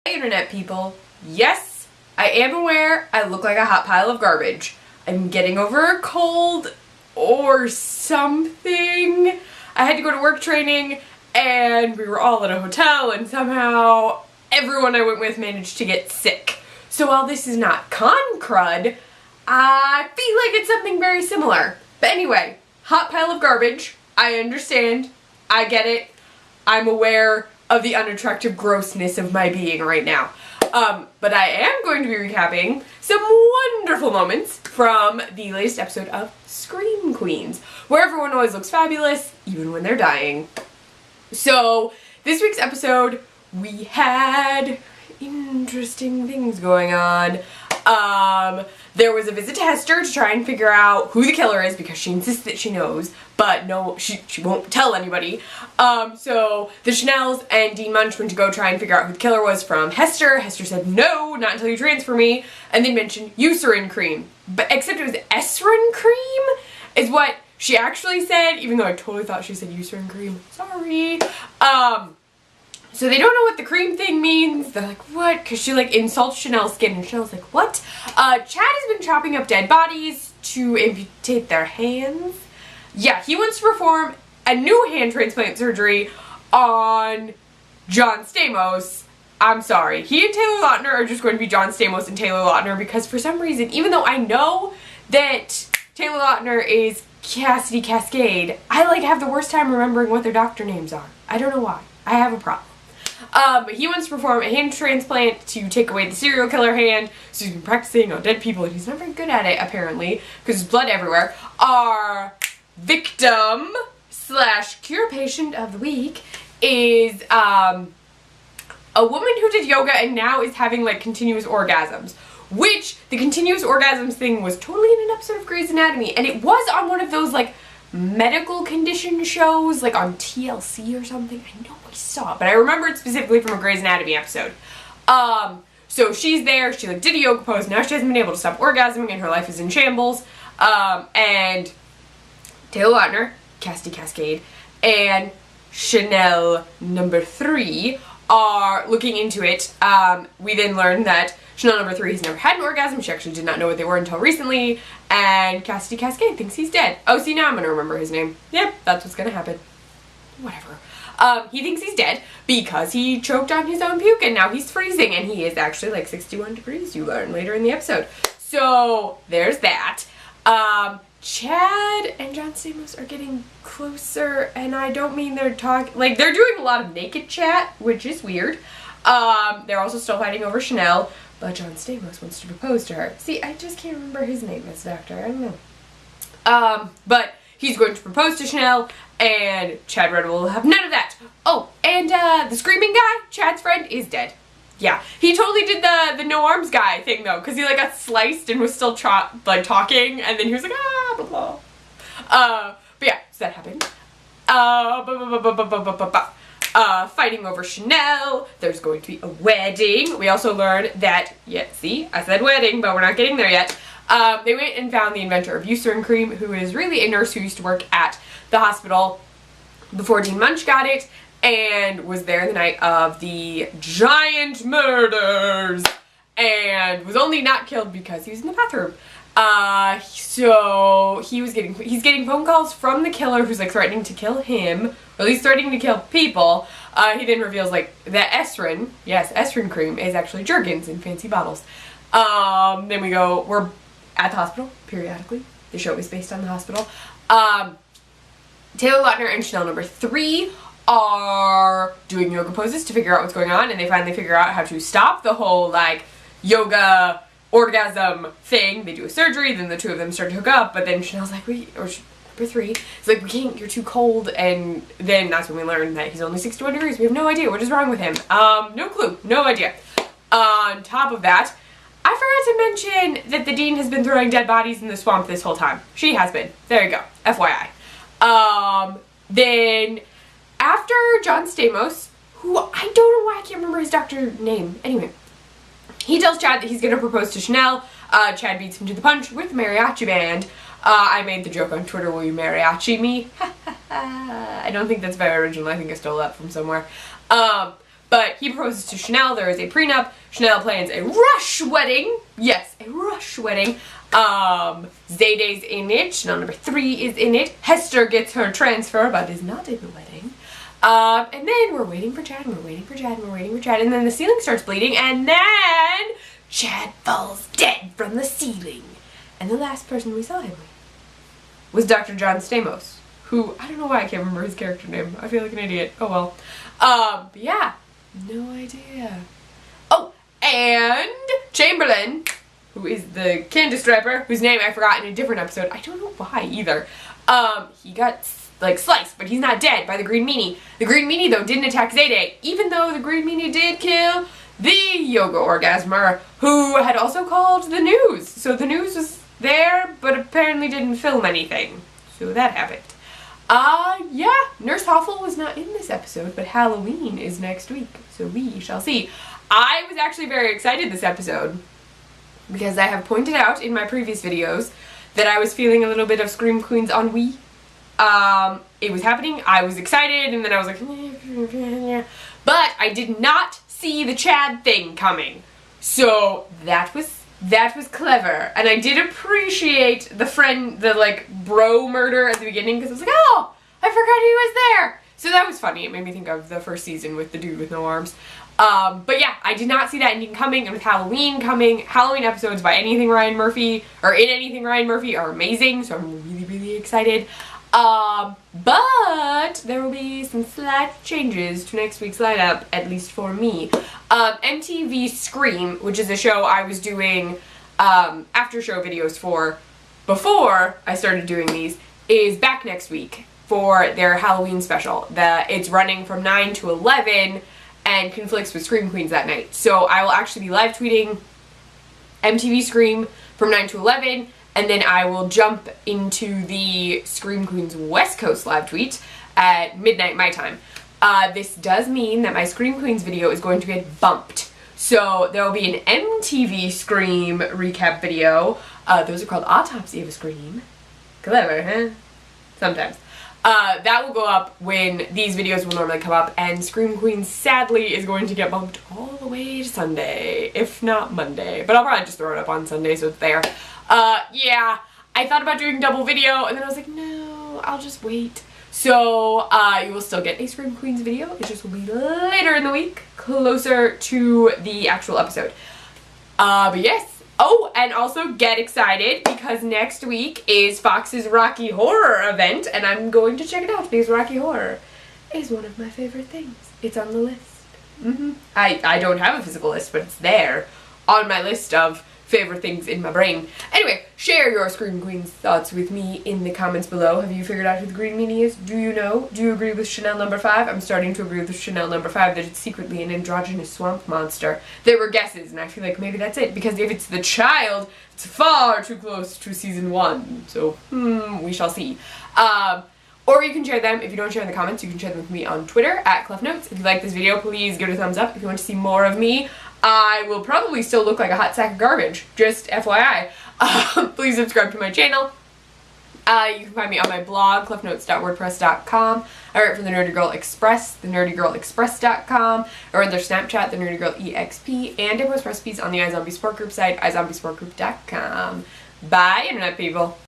Hey internet people, yes, I am aware I look like a hot pile of garbage. I'm getting over a cold or something. I had to go to work training and we were all at a hotel and somehow everyone I went with managed to get sick. So while this is not con crud, I feel like it's something very similar. But anyway, hot pile of garbage, I understand, I get it, I'm aware of the unattractive grossness of my being right now. But I am going to be recapping some wonderful moments from the latest episode of Scream Queens, where everyone always looks fabulous, even when they're dying. So, this week's episode, we had interesting things going on. There was a visit to Hester to try and figure out who the killer is because she insists that she knows, but no, she won't tell anybody. So the Chanels and Dean Munch went to go try and figure out who the killer was from Hester. Hester said, no, not until you transfer me, and they mentioned Eucerin cream. But except it was Esrin cream is what she actually said, even though I totally thought she said Eucerin cream. Sorry. So they don't know what the cream thing means. They're like, what? Because she like insults Chanel's skin and Chanel's like, what? Chad has been chopping up dead bodies to amputate their hands. Yeah, he wants to perform a new hand transplant surgery on John Stamos. I'm sorry. He and Taylor Lautner are just going to be John Stamos and Taylor Lautner because for some reason, even though I know that Taylor Lautner is Cassidy Cascade, I like have the worst time remembering what their doctor names are. I don't know why. I have a problem. But he wants to perform a hand transplant to take away the serial killer hand, so he's been practicing on dead people, and he's not very good at it, apparently, because there's blood everywhere. Our victim / cure patient of the week is, a woman who did yoga and now is having, like, continuous orgasms. Which, the continuous orgasms thing was totally in an episode of Grey's Anatomy, and it was on one of those, like, medical condition shows, like on TLC or something. I know we saw it, but I remember it specifically from a Grey's Anatomy episode. So she's there, she like did a yoga pose, now she hasn't been able to stop orgasming and her life is in shambles. And Taylor Lautner, Cassidy Cascade, and Chanel number 3 are looking into it. We then learn that Chanel number 3 has never had an orgasm. She actually did not know what they were until recently. And Cassidy Cascade thinks he's dead. Oh, see, now I'm going to remember his name. Yep, that's what's going to happen. Whatever. He thinks he's dead because he choked on his own puke and now he's freezing. And he is actually like 61 degrees, you learn later in the episode. So, there's that. Chad and John Stamos are getting closer. And I don't mean they're talking... Like, they're doing a lot of naked chat, which is weird. They're also still fighting over Chanel. But John Stamos wants to propose to her. See, I just can't remember his name as doctor. I don't know. But he's going to propose to Chanel, and Chad Red will have none of that. Oh, and the screaming guy, Chad's friend, is dead. Yeah, he totally did the no arms guy thing though, because he like got sliced and was still like talking, and then he was like blah blah. But yeah, so that happened. Fighting over Chanel. There's going to be a wedding. We also learned that, yeah, see, I said wedding, but we're not getting there yet. They went and found the inventor of Eucerin cream, who is really a nurse who used to work at the hospital before Dean Munch got it, and was there the night of the giant murders, and was only not killed because he was in the bathroom. So he's getting phone calls from the killer who's like threatening to kill him, or at least threatening to kill people. He then reveals like that Esrin, yes, Esrin cream is actually Jergens in fancy bottles. Then we're at the hospital periodically. The show is based on the hospital. Taylor Lautner and Chanel number 3 are doing yoga poses to figure out what's going on, and they finally figure out how to stop the whole like yoga orgasm thing. They do a surgery, then the two of them start to hook up, but then Chanel's like, number 3 is like, we can't, you're too cold, and then that's when we learn that he's only 61 degrees. We have no idea what is wrong with him. No clue, no idea. On top of that, I forgot to mention that the dean has been throwing dead bodies in the swamp this whole time. She has been. There you go. FYI. Then after John Stamos, who I don't know why I can't remember his doctor name. Anyway, he tells Chad that he's going to propose to Chanel. Chad beats him to the punch with the mariachi band. I made the joke on Twitter, will you mariachi me? I don't think that's very original. I think I stole that from somewhere. But he proposes to Chanel. There is a prenup. Chanel plans a rush wedding. Yes, a rush wedding. Zayday's in it. Chanel number 3 is in it. Hester gets her transfer but is not in the wedding. And then we're waiting for Chad, and we're waiting for Chad, and we're waiting for Chad, and then the ceiling starts bleeding, and then Chad falls dead from the ceiling. And the last person we saw him with was Dr. John Stamos, who, I don't know why I can't remember his character name. I feel like an idiot. Oh well. But yeah, no idea. Oh, and Chamberlain, who is the Candace Draper, whose name I forgot in a different episode. I don't know why either. He got like sliced, but he's not dead by the Green Meanie. The Green Meanie though didn't attack Zayday, even though the Green Meanie did kill the yoga orgasmer, who had also called the news. So the news was there, but apparently didn't film anything. So that happened. Yeah, Nurse Hoffel was not in this episode, but Halloween is next week, so we shall see. I was actually very excited this episode, because I have pointed out in my previous videos that I was feeling a little bit of Scream Queens ennui. It was happening, I was excited, and then I was like, but I did not see the Chad thing coming. So that was clever, and I did appreciate the like bro murder at the beginning, because I was like, oh, I forgot he was there. So that was funny. It made me think of the first season with the dude with no arms. But yeah, I did not see that ending coming, and with Halloween coming, Halloween episodes by anything Ryan Murphy, or in anything Ryan Murphy, are amazing, so I'm really, really excited. But there will be some slight changes to next week's lineup, at least for me. MTV Scream, which is a show I was doing after show videos for before I started doing these, is back next week for their Halloween special. It's running from 9 to 11 and conflicts with Scream Queens that night. So I will actually be live tweeting MTV Scream from 9 to 11, and then I will jump into the Scream Queens West Coast live tweet at midnight my time. This does mean that my Scream Queens video is going to get bumped. So there will be an MTV Scream recap video. Those are called Autopsy of a Scream. Clever, huh? Sometimes. That will go up when these videos will normally come up, and Scream Queens sadly is going to get bumped all the way to Sunday, if not Monday. But I'll probably just throw it up on Sunday so it's there. Yeah, I thought about doing double video, and then I was like, no, I'll just wait. So, you will still get a Scream Queens video. It just will be later in the week, closer to the actual episode. But yes. Oh, and also get excited, because next week is Fox's Rocky Horror event, and I'm going to check it out, because Rocky Horror is one of my favorite things. It's on the list. I don't have a physical list, but it's there on my list of favorite things in my brain. Anyway, share your Scream Queens thoughts with me in the comments below. Have you figured out who the Green Meanie is? Do you know? Do you agree with Chanel number 5? I'm starting to agree with Chanel number 5 that it's secretly an androgynous swamp monster. There were guesses, and I feel like maybe that's it, because if it's the child, it's far too close to season 1. So, we shall see. Or you can share them. If you don't share in the comments, you can share them with me on Twitter at Kleffnotes. If you like this video, please give it a thumbs up. If you want to see more of me, I will probably still look like a hot sack of garbage, just FYI. Please subscribe to my channel. You can find me on my blog, kleffnotes.wordpress.com. I write for the Nerdy Girl Express, thenerdygirlexpress.com, or their Snapchat, the Nerdy Girl EXP, and I post recipes on the iZombie Support Group site, iZombieSupportGroup.com. Bye, Internet people.